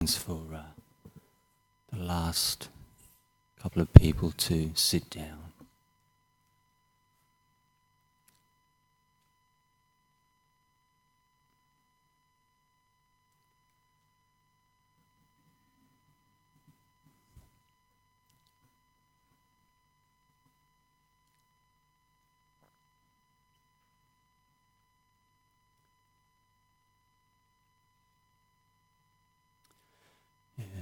For the last couple of people to sit down.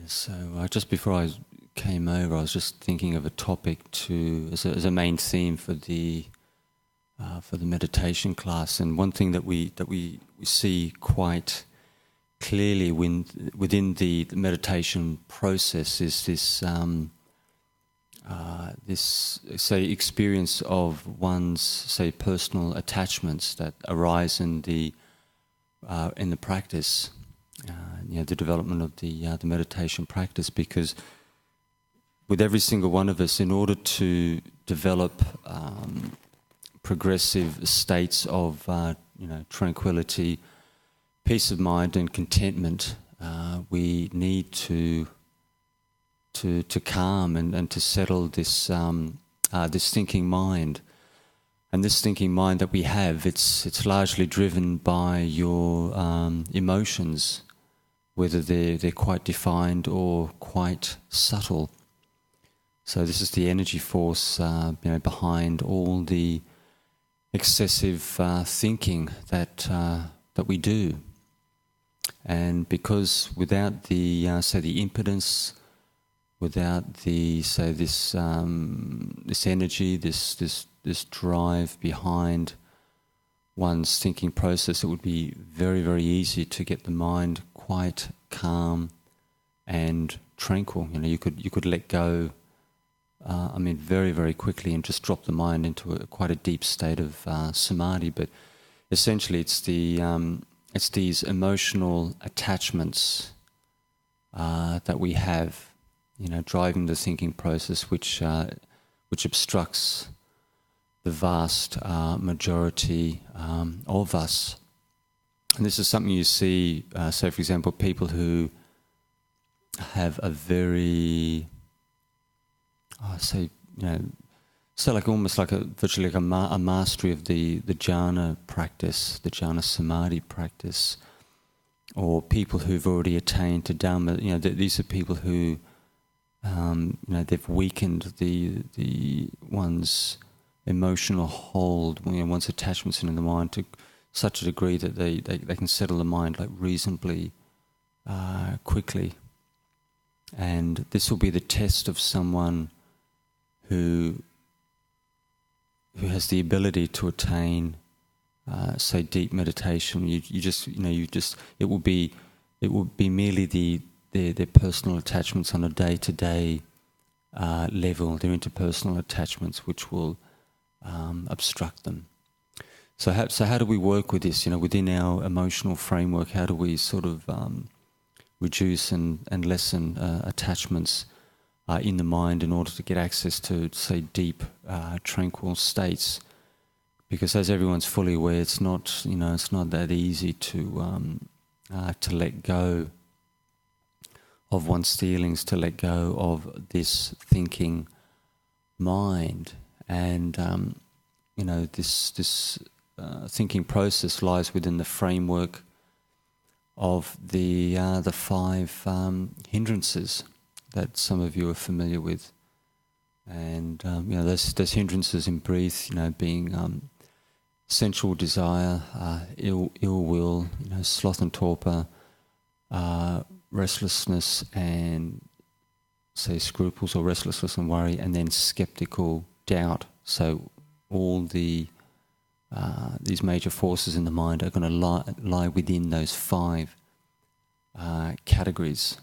So just before I came over, I was just thinking of a topic as a main theme for the meditation class. And one thing that we see quite clearly within the meditation process is this say experience of one's personal attachments that arise in the practice. The development of the meditation practice, because with every single one of us, in order to develop progressive states of tranquility, peace of mind, and contentment, we need to calm and to settle this thinking mind. And this thinking mind that we have, it's largely driven by your emotions, whether they're quite defined or quite subtle. So this is the energy force behind all the excessive thinking that we do. And because without the impotence, without this energy, this drive behind one's thinking process, it would be very, very easy to get the mind quite calm and tranquil. You could let go, very, very quickly, and just drop the mind into quite a deep state of samadhi. But essentially, it's these emotional attachments that we have, driving the thinking process, which obstructs the vast majority of us. And this is something you see, say for example, people who have a very, virtually like a mastery of the jhana practice, the jhana samadhi practice, or people who've already attained to Dhamma. These are people who, they've weakened the one's emotional hold, one's attachments in the mind to such a degree that they can settle the mind reasonably quickly. And this will be the test of someone who has the ability to attain, deep meditation. It will be merely their personal attachments on a day-to-day level, their interpersonal attachments, which will obstruct them. So how do we work with this? Within our emotional framework, how do we sort of reduce and lessen attachments in the mind in order to get access to, say, deep, tranquil states? Because as everyone's fully aware, it's not that easy to let go of one's feelings, to let go of this thinking mind, and this thinking process lies within the framework of the 5 hindrances that some of you are familiar with. And those hindrances in brief, being sensual desire, ill will, sloth and torpor, restlessness and scruples or restlessness and worry, and then skeptical doubt. So all these major forces in the mind are going to lie within those 5 categories.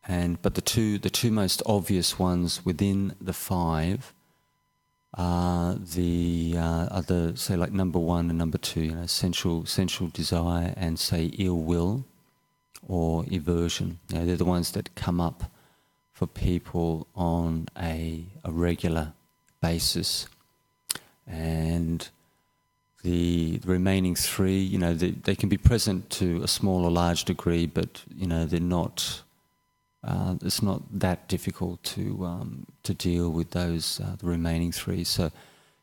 But the two most obvious ones within the 5 are number 1 and number 2. Sensual desire and ill will or aversion. They're the ones that come up for people on a regular basis. And the remaining three, they can be present to a small or large degree, but they're not. It's not that difficult to deal with those the remaining three. So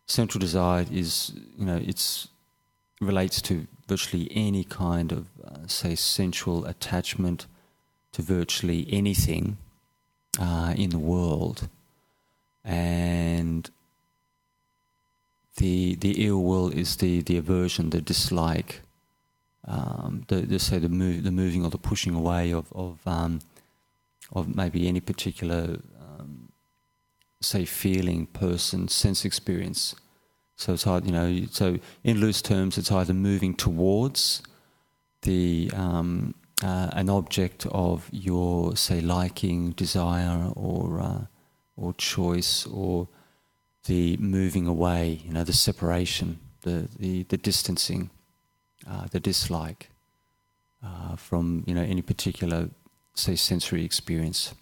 central desire is it's relates to virtually any kind of say sensual attachment to virtually anything in the world, and the ill will is the aversion, the dislike, the moving or the pushing away of maybe any particular say feeling, person, sense experience. So it's either, so in loose terms, it's either moving towards the an object of your say liking, desire, or choice, or the moving away, the separation, the distancing, the dislike from any particular say sensory experience.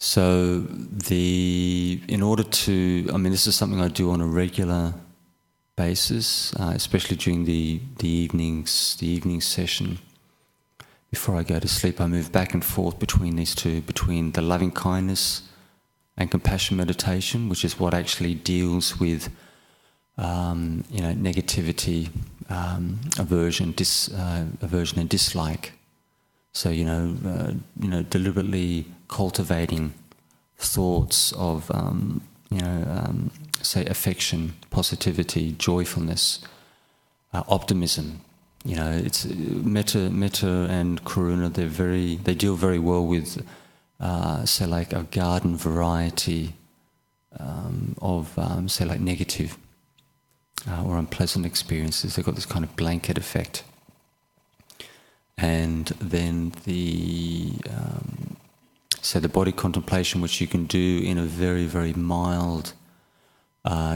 So in order to, this is something I do on a regular basis, especially during the evening session. Before I go to sleep, I move back and forth between these two, between the loving kindness and compassion meditation, which is what actually deals with negativity, aversion and dislike. So deliberately cultivating thoughts of say affection, positivity, joyfulness, optimism. It's metta and karuna. They deal very well with say like a garden variety of say like negative or unpleasant experiences. They've got this kind of blanket effect. And then the body contemplation, which you can do in a very, very mild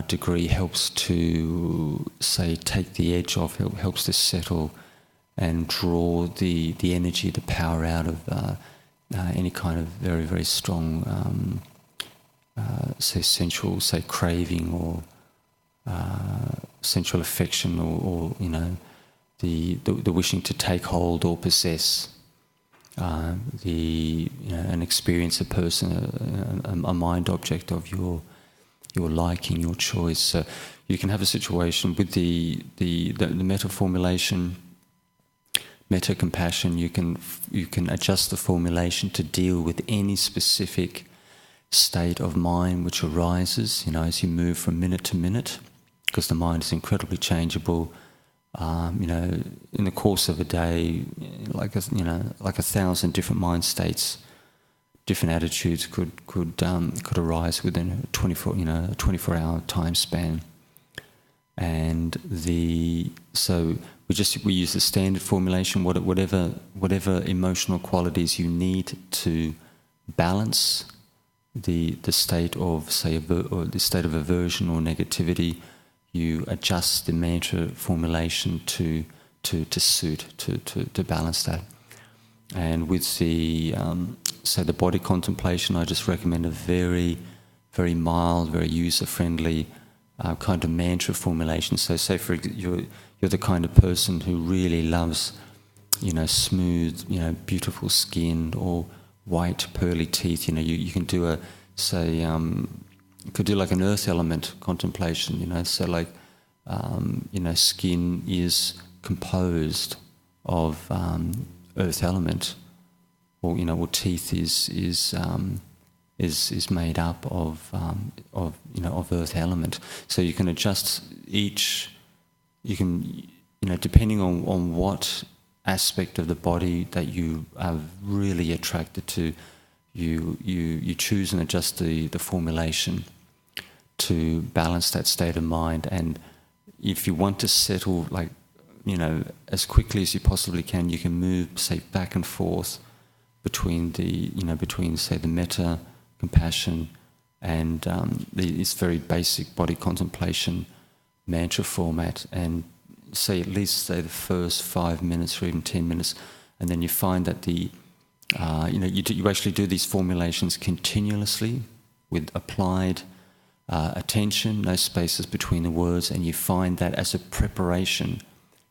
degree, helps to say take the edge off, helps to settle and draw the energy, the power out of any kind of very, very strong say sensual, say craving or sensual affection or the wishing to take hold or possess an experience, a person, a mind object of your liking, your choice. So you can have a situation with the metta formulation, metta compassion. You can adjust the formulation to deal with any specific state of mind which arises. As you move from minute to minute, because the mind is incredibly changeable. In the course of a day, like 1,000 different mind states, different attitudes could arise within a 24-hour time span. And so we use the standard formulation, whatever emotional qualities you need to balance the state of the state of aversion or negativity. You adjust the mantra formulation to suit, to balance that. And with the body contemplation, I just recommend a very, very mild, very user-friendly kind of mantra formulation. So say you're the kind of person who really loves, smooth, beautiful skin or white pearly teeth. You can do you could do like an earth element contemplation, so like, skin is composed of earth element, or teeth is made up of earth element. So you can adjust each. You can, depending on what aspect of the body that you are really attracted to, you choose and adjust the formulation to balance that state of mind. And if you want to settle, as quickly as you possibly can, you can move, say, back and forth between say the metta, compassion, and this very basic body contemplation mantra format, and at least the first 5 minutes or even 10 minutes, and then you find that you actually do these formulations continuously with applied attention, no spaces between the words, and you find that as a preparation,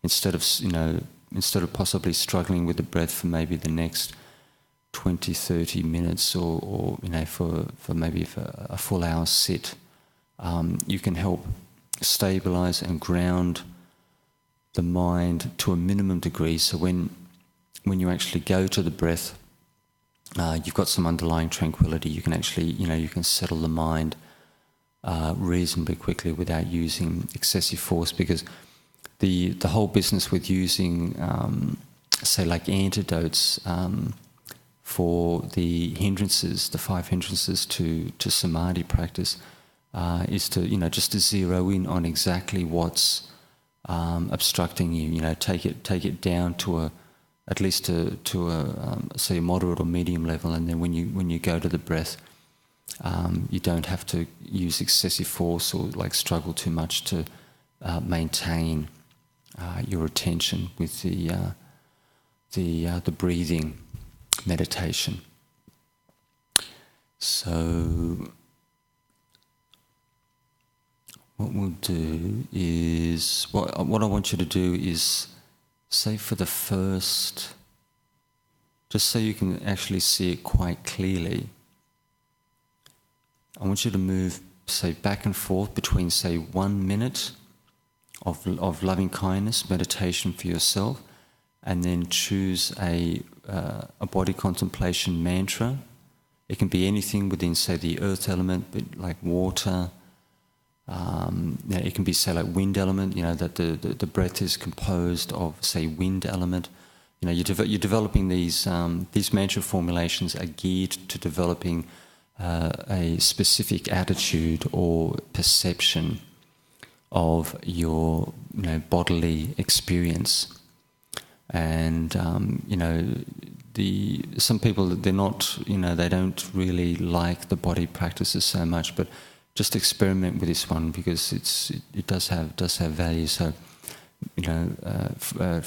instead of possibly struggling with the breath for maybe the next 20, 30 minutes, or for maybe for a full hour sit, you can help stabilize and ground the mind to a minimum degree. So when you actually go to the breath, you've got some underlying tranquility. You can actually, you can settle the mind reasonably quickly without using excessive force, because the whole business with using, say, like antidotes for the hindrances, the 5 hindrances to samadhi practice, is to, just to zero in on exactly what's obstructing you. Take it down to at least to a say a moderate or medium level, and then when you go to the breath, you don't have to use excessive force or like struggle too much to maintain your attention with the breathing meditation. So what we'll do is, what I want you to do is, say for the first, just so you can actually see it quite clearly, I want you to move, say, back and forth between, say, 1 minute of loving kindness meditation for yourself, and then choose a body contemplation mantra. It can be anything within, say, the earth element, but like water. It can be, say, like wind element. That the breath is composed of, say, wind element. You're developing these mantra formulations are geared to developing a specific attitude or perception of your bodily experience. And some people, they're not, they don't really like the body practices so much, but just experiment with this one, because it does have value. So for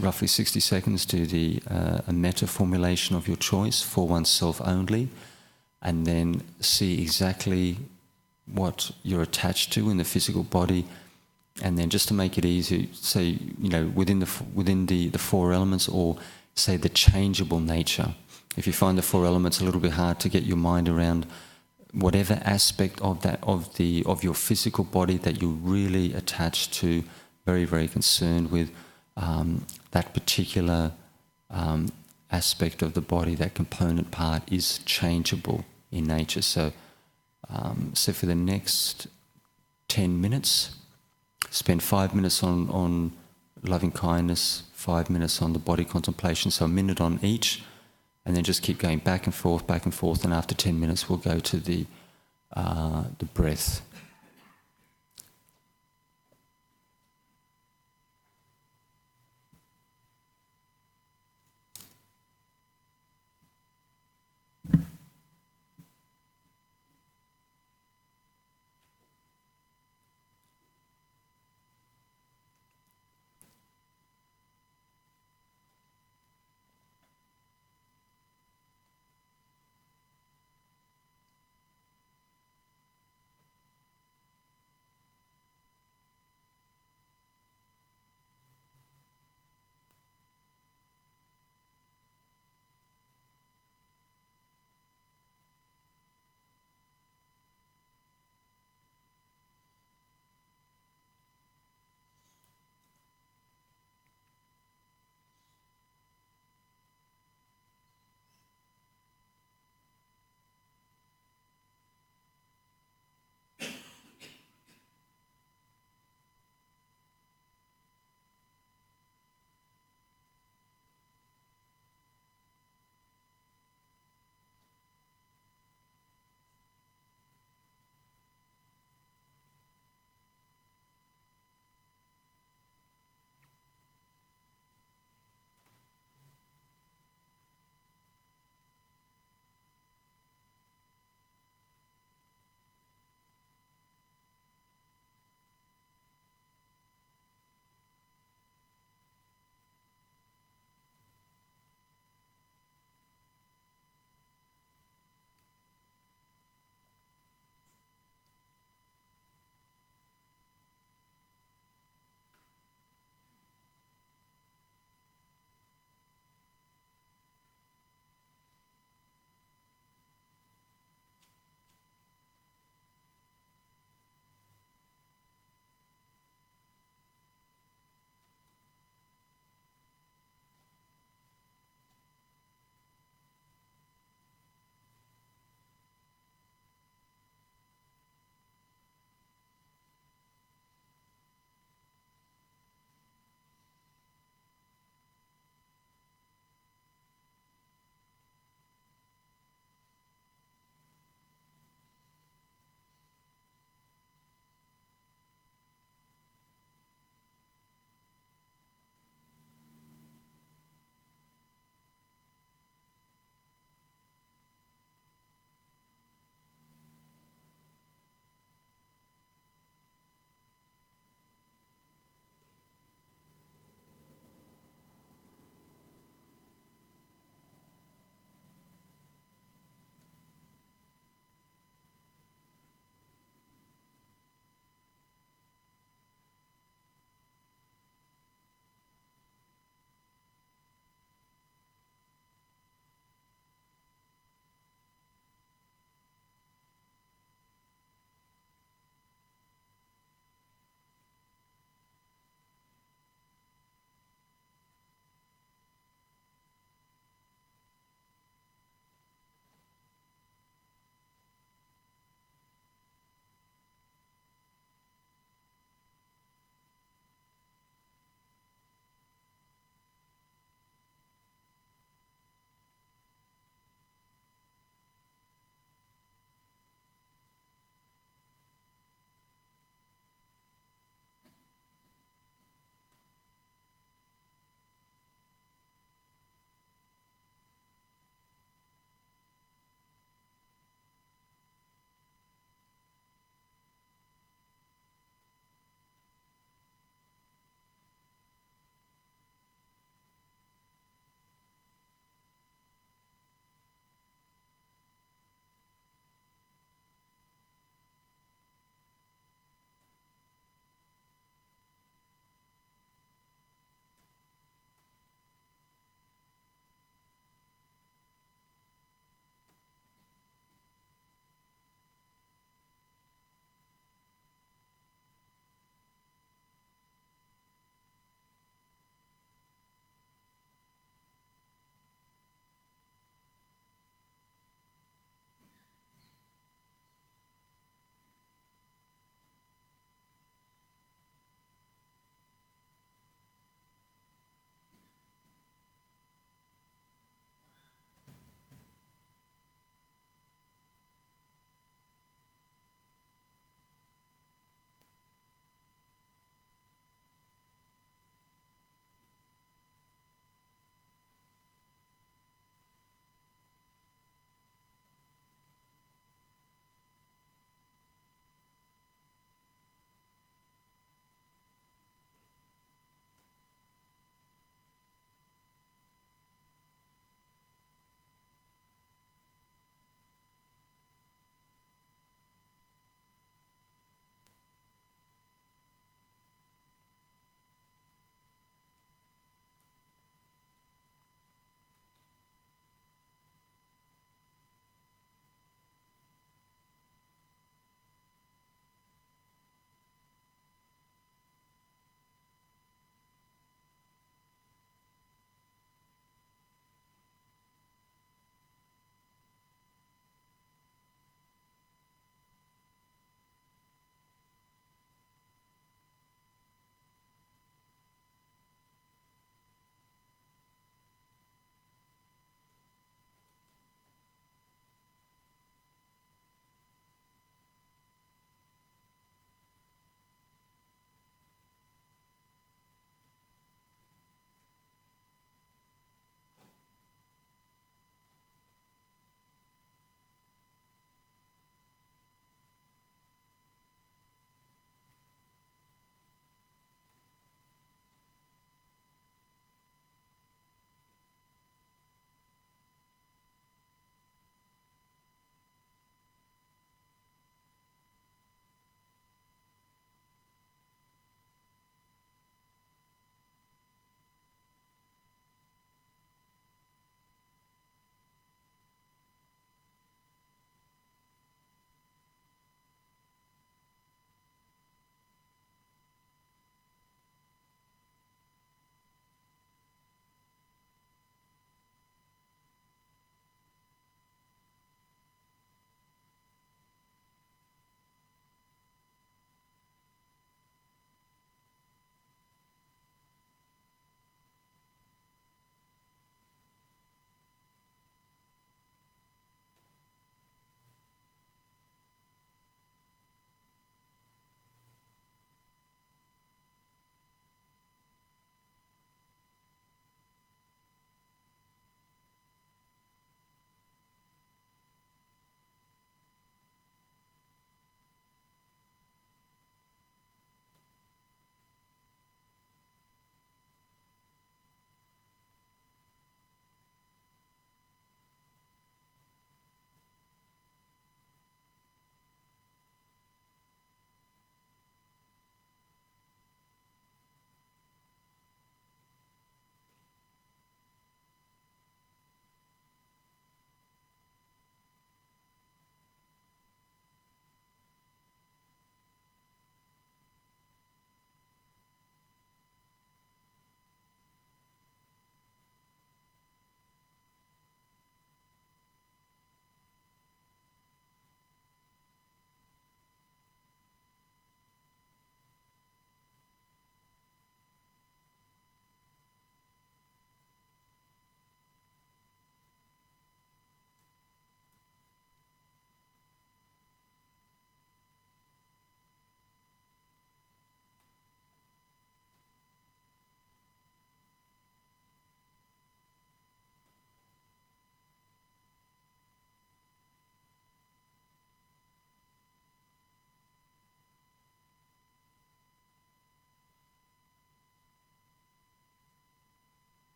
roughly 60 seconds, do a metta formulation of your choice for oneself only, and then see exactly what you're attached to in the physical body. And then, just to make it easy, say, within the 4 elements, or say the changeable nature. If you find the 4 elements a little bit hard to get your mind around, whatever aspect of that of your physical body that you're really attached to, very, very concerned with, that particular aspect of the body, that component part, is changeable in nature. So for the next 10 minutes, spend 5 minutes on loving kindness, 5 minutes on the body contemplation, so a minute on each, and then just keep going back and forth, and after 10 minutes we'll go to the breath.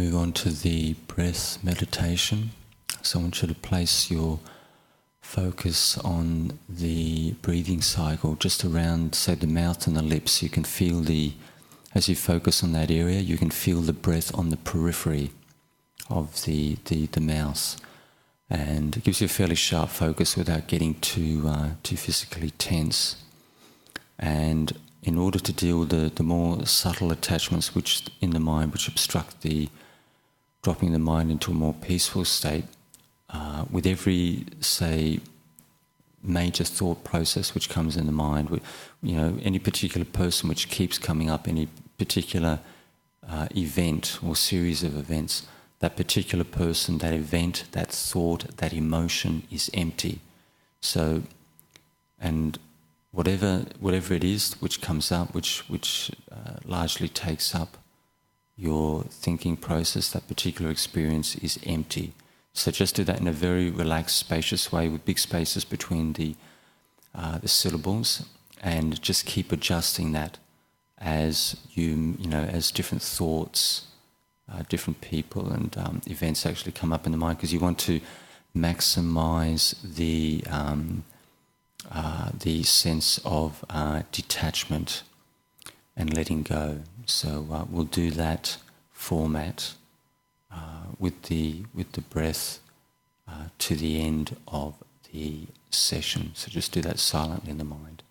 move on to the breath meditation. So I want you to place your focus on the breathing cycle just around, say, the mouth and the lips. You can feel as you focus on that area, you can feel the breath on the periphery of the mouth. And it gives you a fairly sharp focus without getting too physically tense. And in order to deal with the more subtle attachments which in the mind which obstruct dropping the mind into a more peaceful state, with every, say, major thought process which comes in the mind, any particular person which keeps coming up, any particular event or series of events, that particular person, that event, that thought, that emotion is empty. So, and whatever it is which comes up, which largely takes up your thinking process, that particular experience is empty. So just do that in a very relaxed, spacious way with big spaces between the syllables, and just keep adjusting that as as different thoughts, different people and events actually come up in the mind, because you want to maximize the sense of detachment and letting go. So we'll do that format with the breath to the end of the session. So just do that silently in the mind.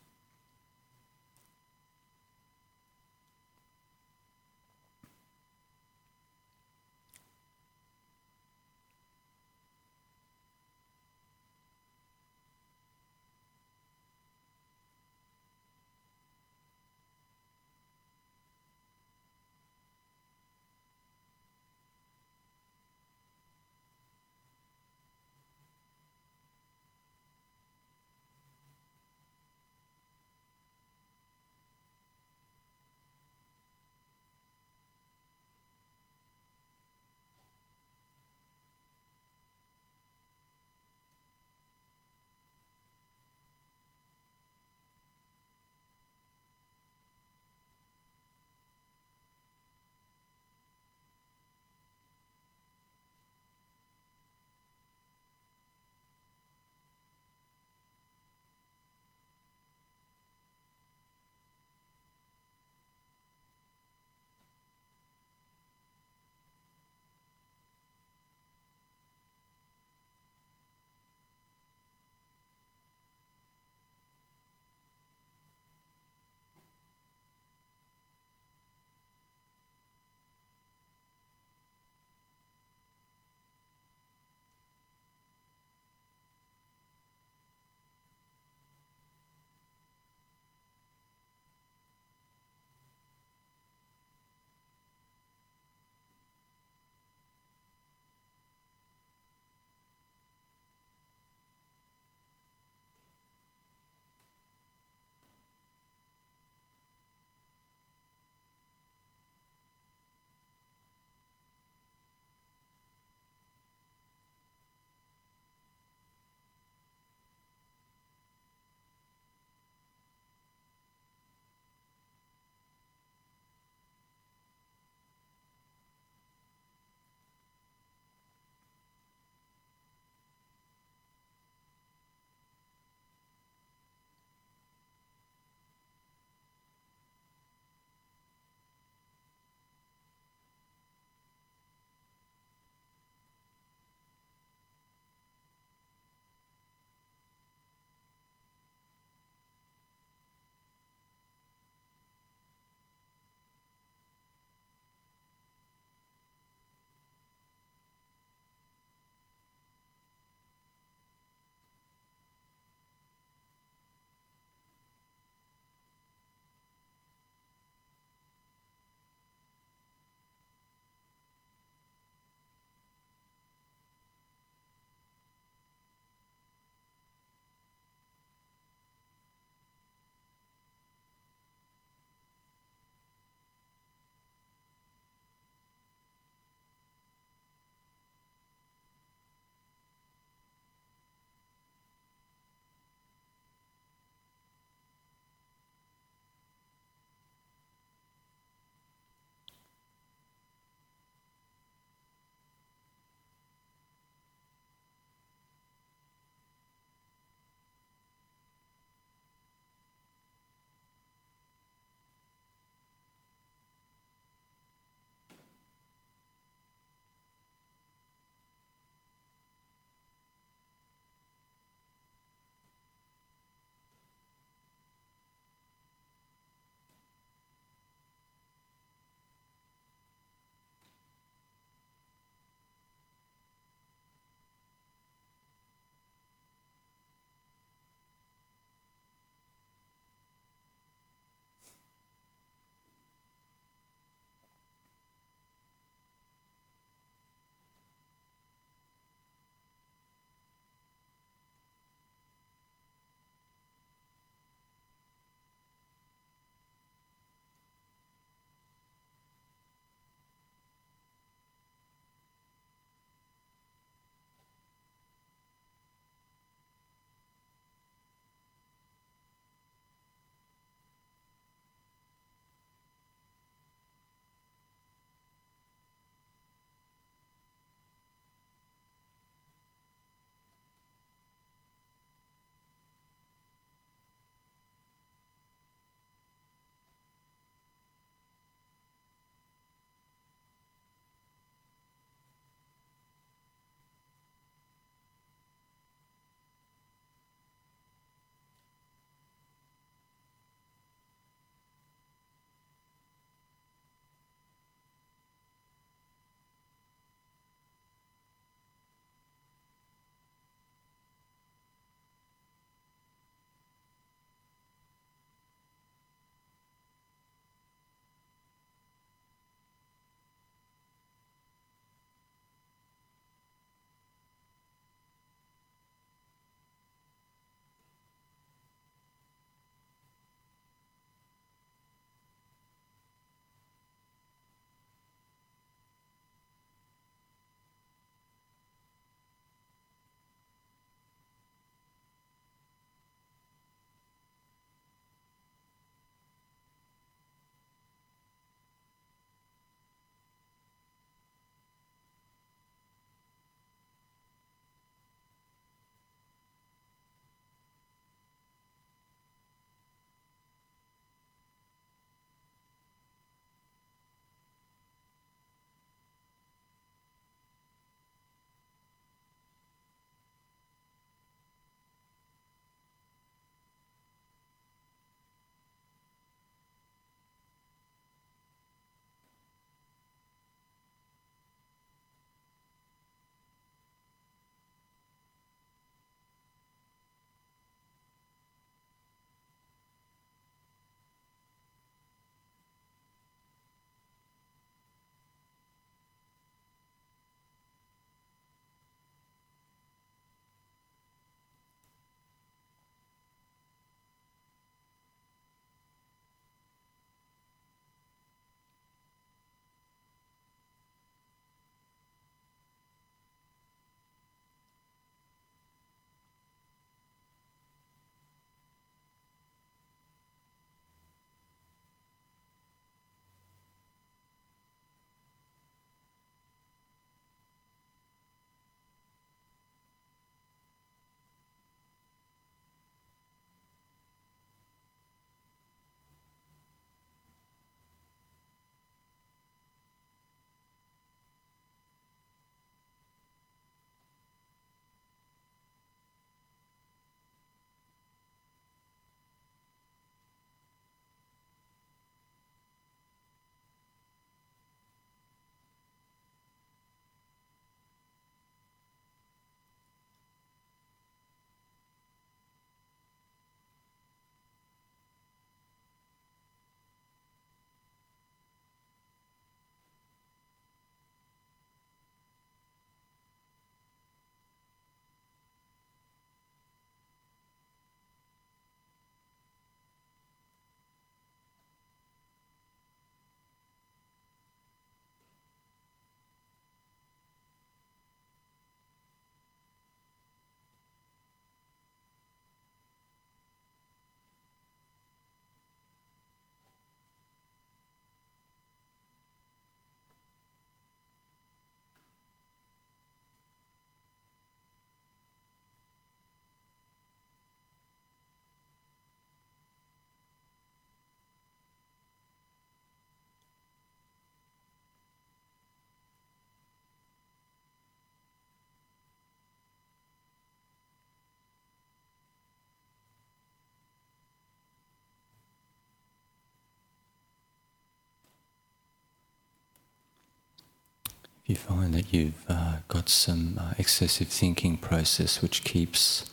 you find that you've got some excessive thinking process which keeps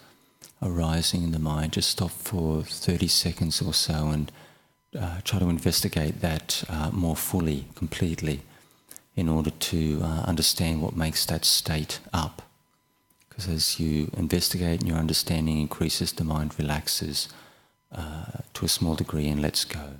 arising in the mind, just stop for 30 seconds or so and try to investigate that more fully, completely, in order to understand what makes that state up. Because as you investigate and your understanding increases, the mind relaxes to a small degree and lets go.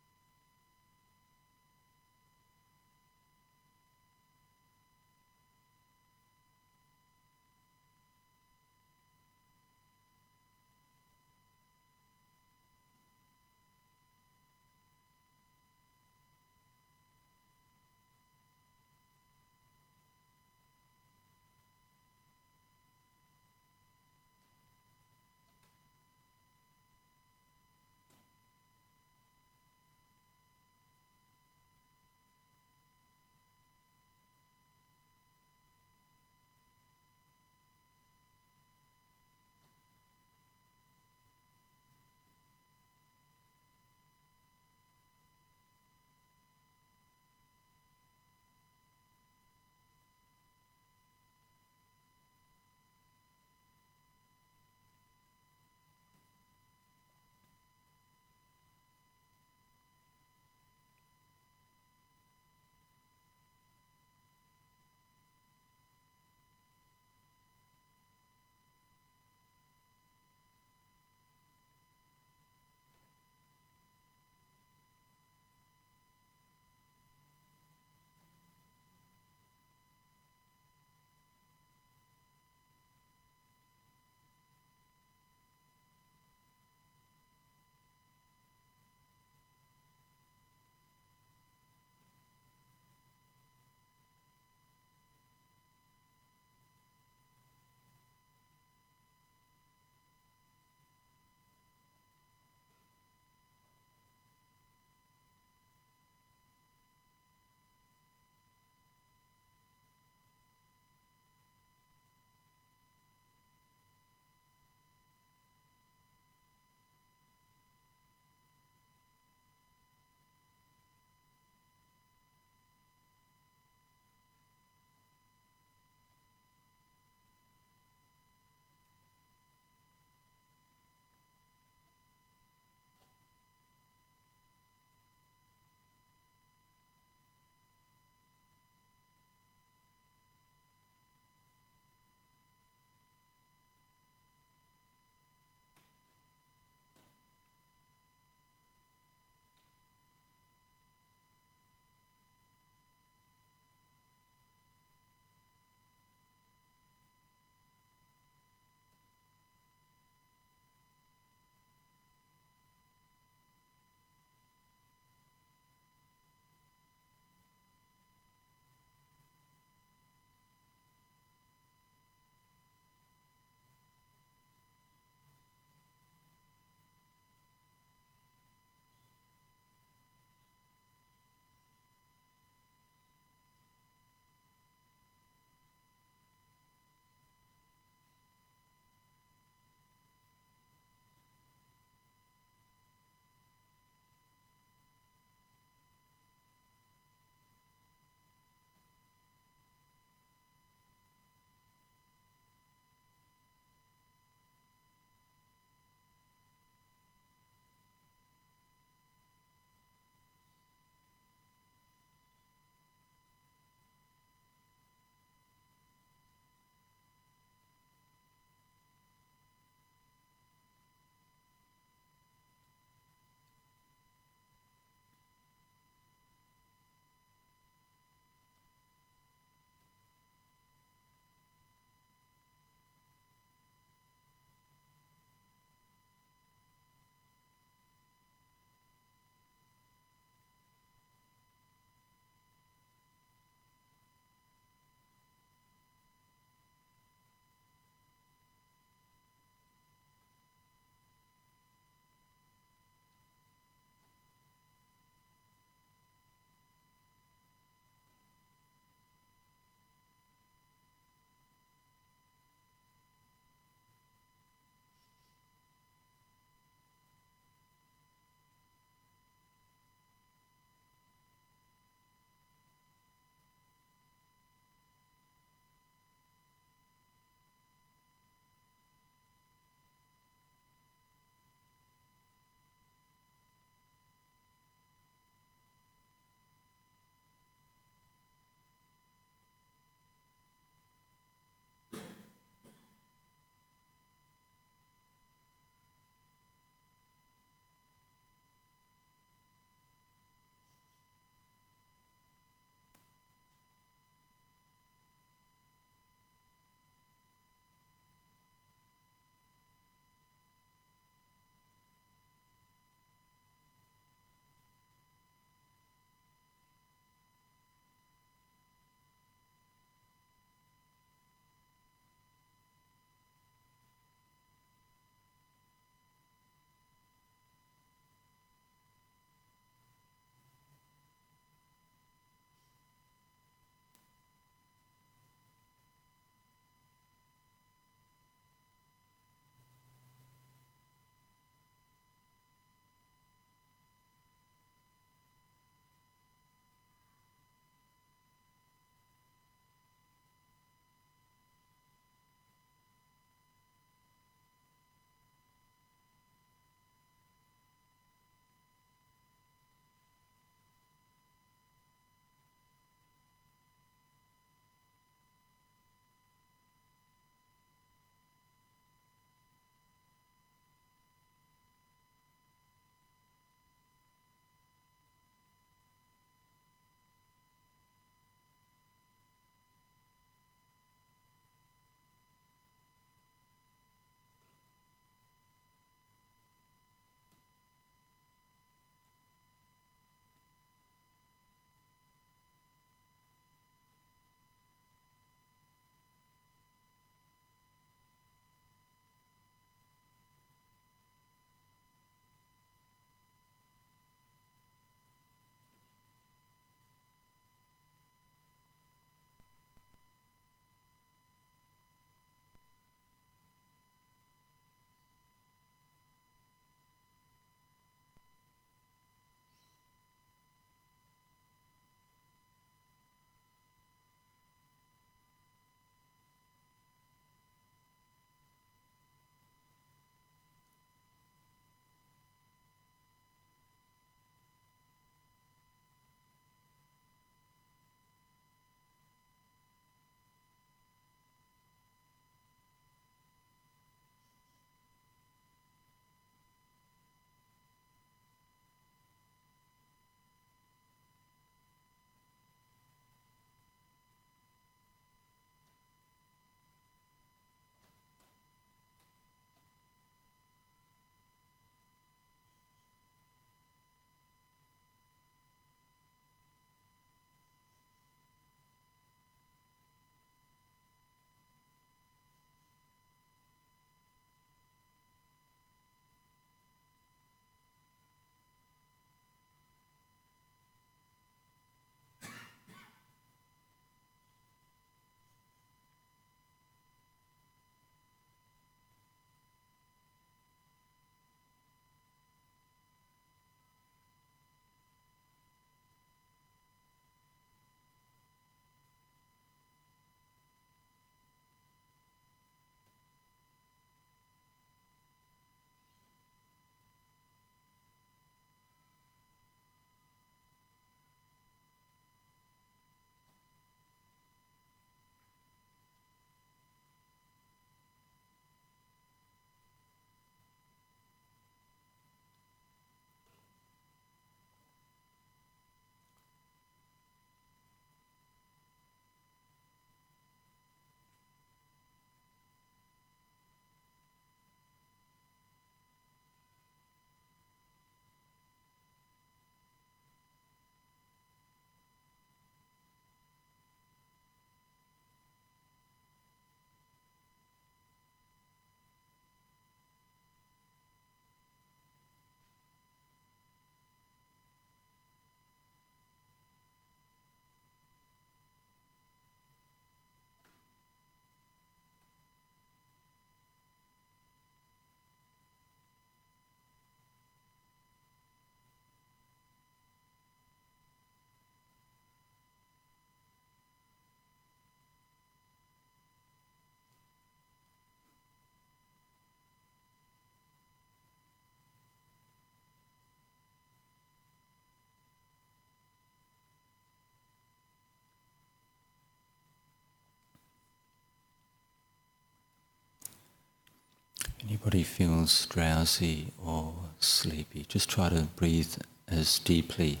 anybody feels drowsy or sleepy, just try to breathe as deeply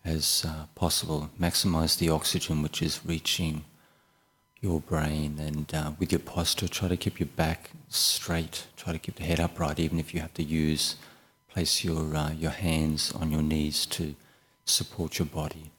as possible. Maximize the oxygen which is reaching your brain, and with your posture, try to keep your back straight. Try to keep the head upright, even if you have to place your hands on your knees to support your body.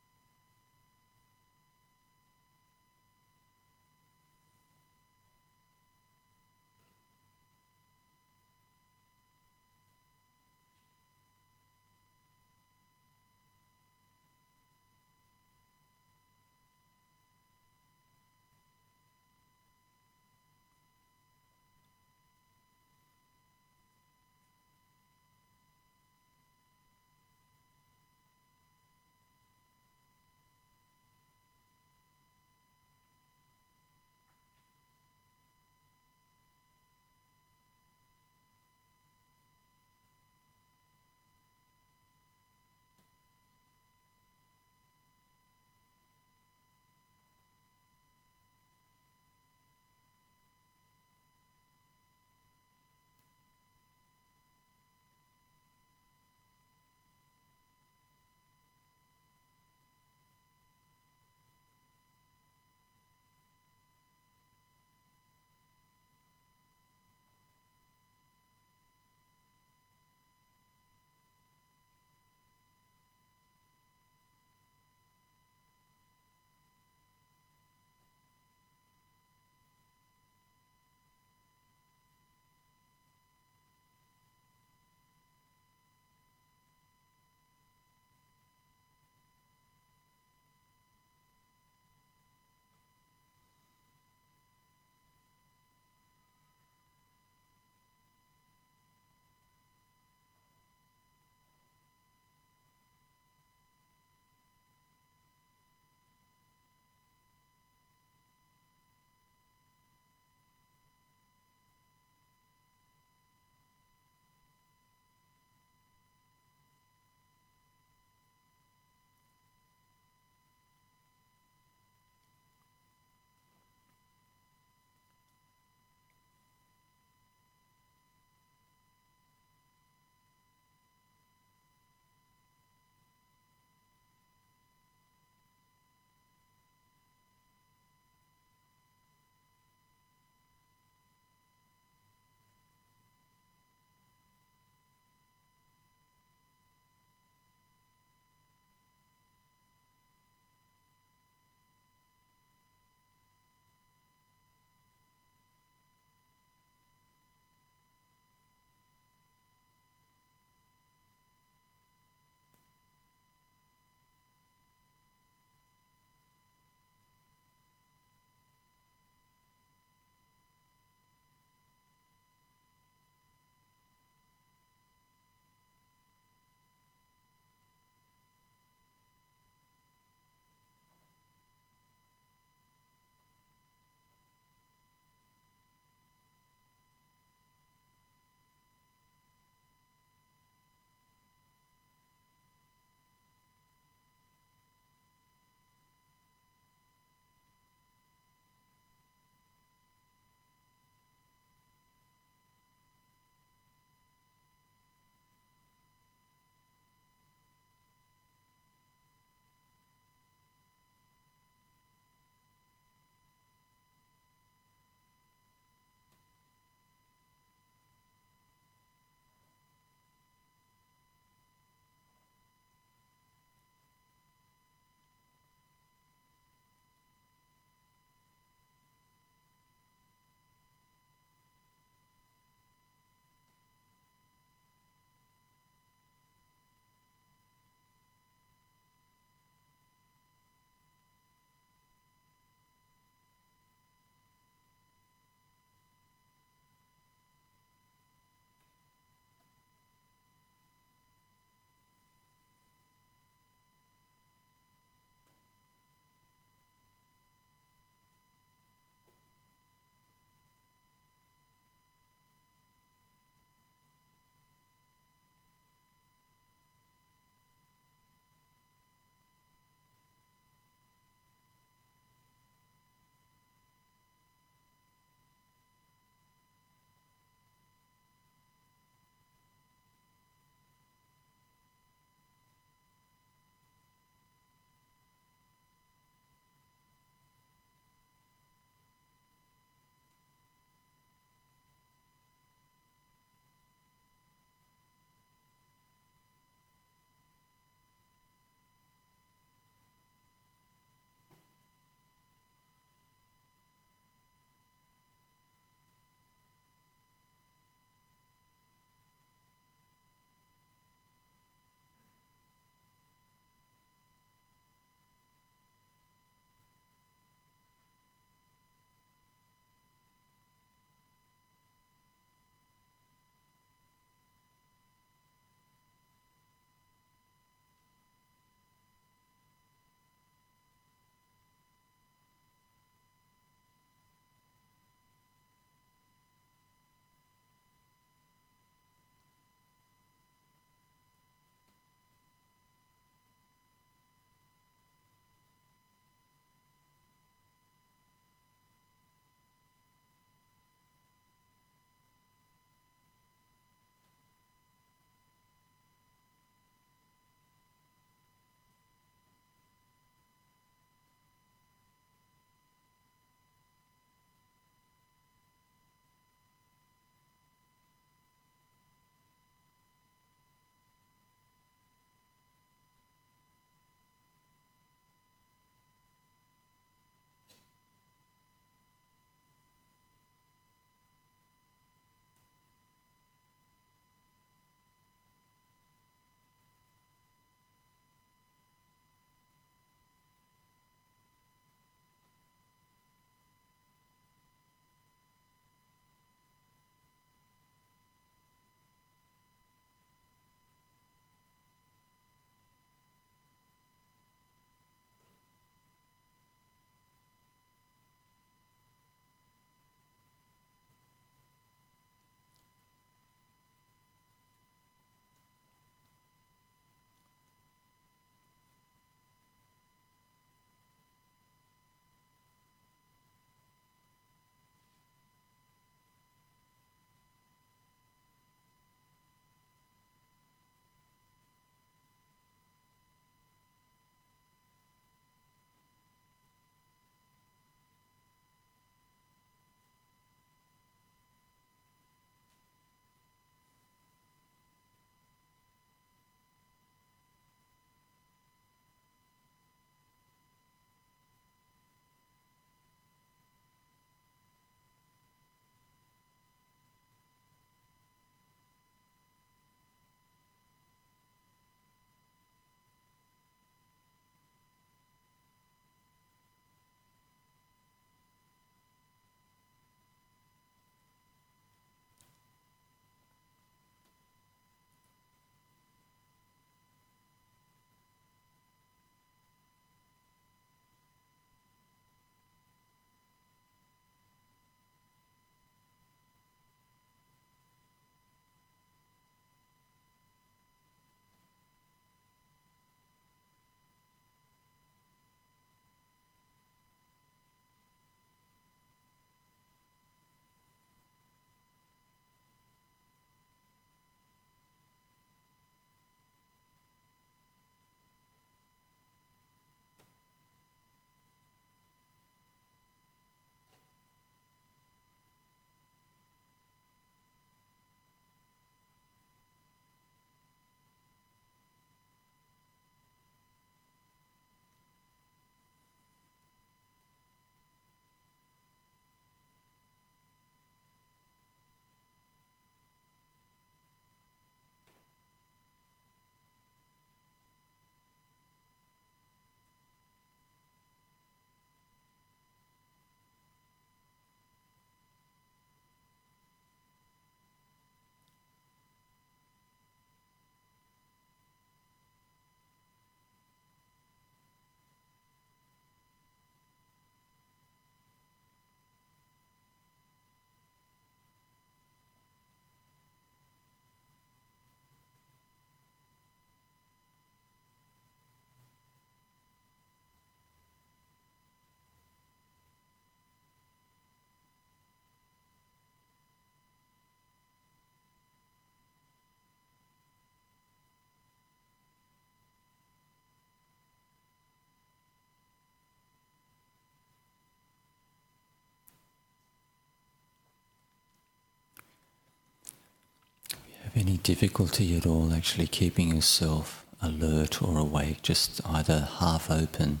any difficulty at all actually keeping yourself alert or awake, just either half open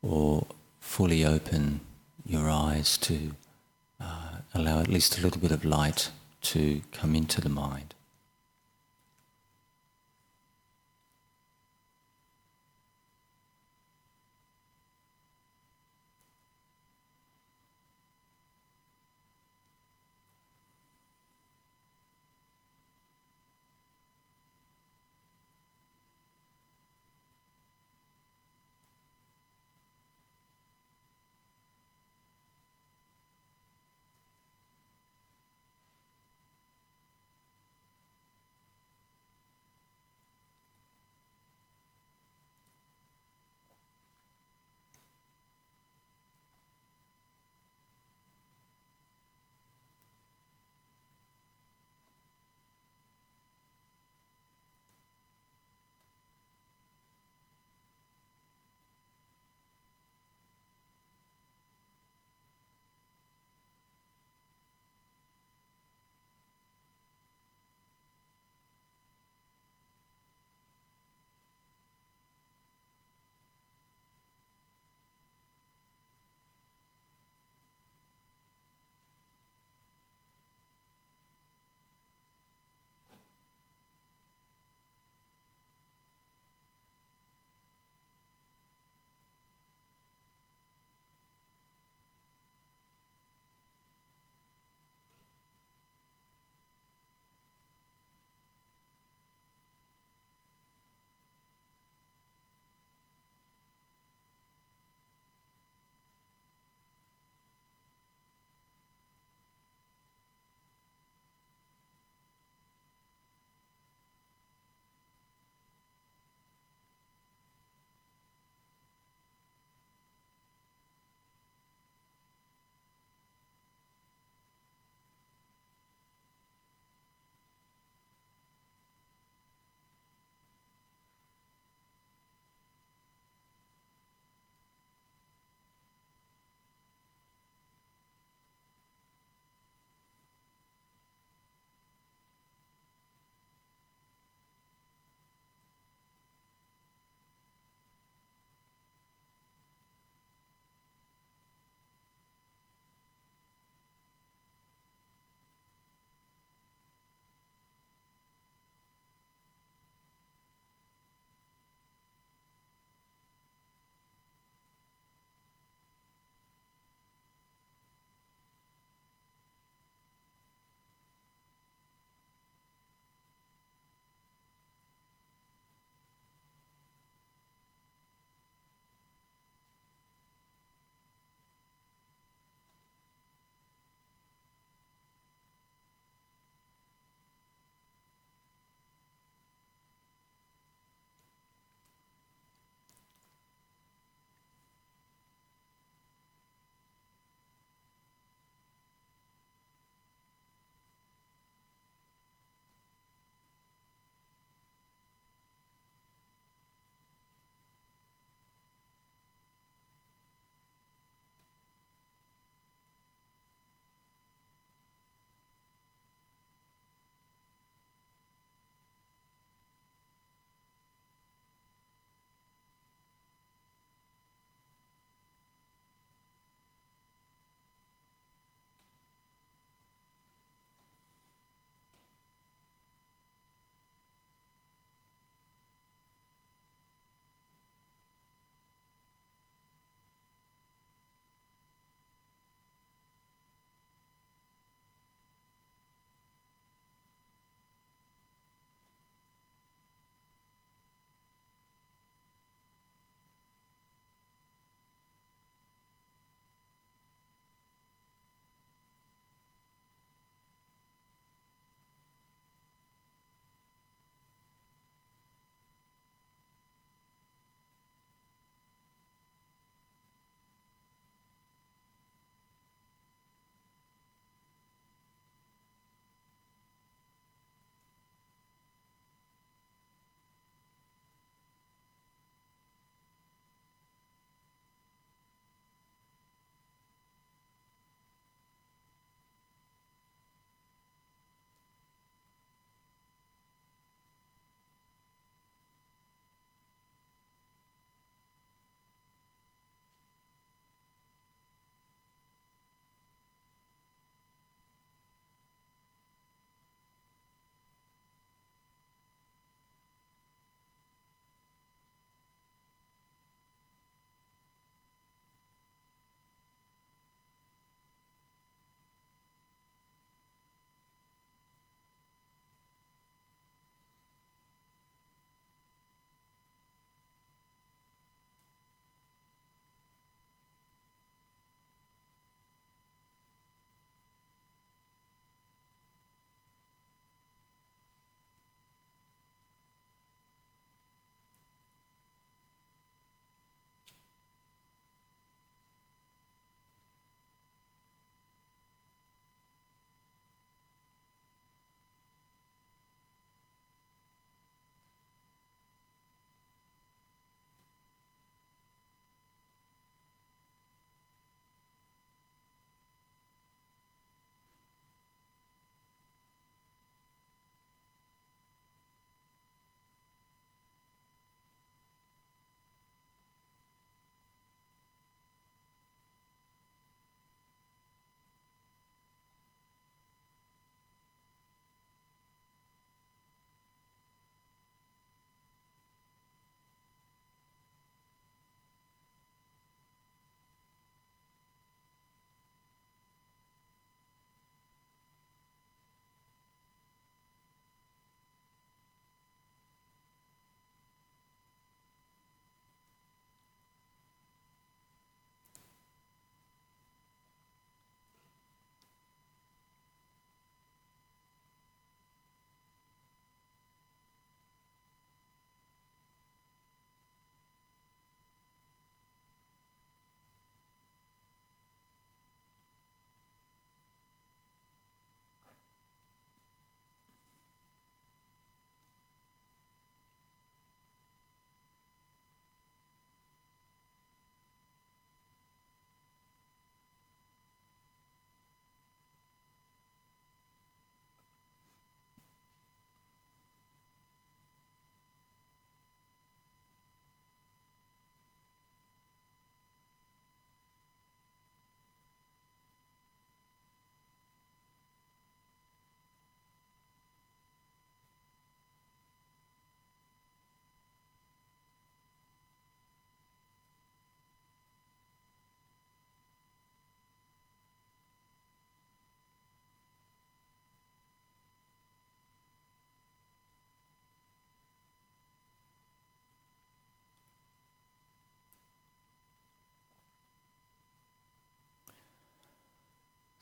or fully open your eyes to allow at least a little bit of light to come into the mind.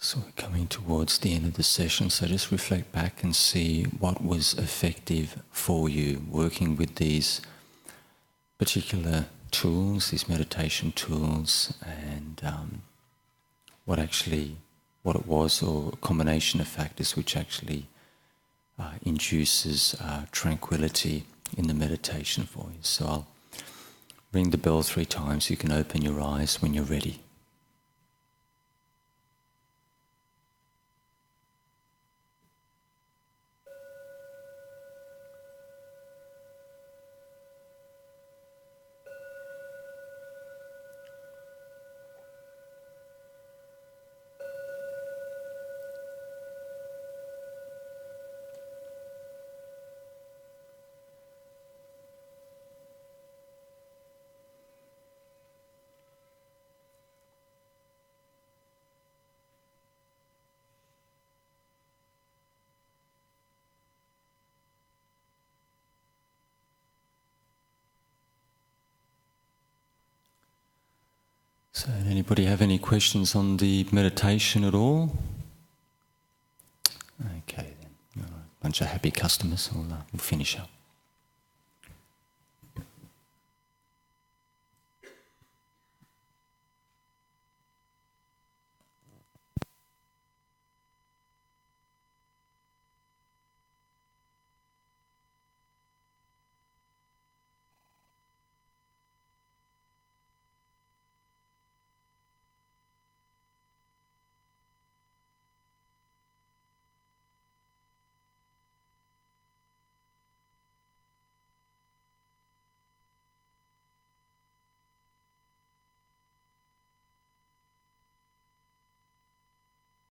So we're coming towards the end of the session, so just reflect back and see what was effective for you working with these particular tools, these meditation tools, and what it was, or a combination of factors which actually induces tranquility in the meditation for you. So I'll ring the bell 3 times. You can open your eyes when you're ready. So, anybody have any questions on the meditation at all? Okay then, bunch of happy customers. We'll finish up.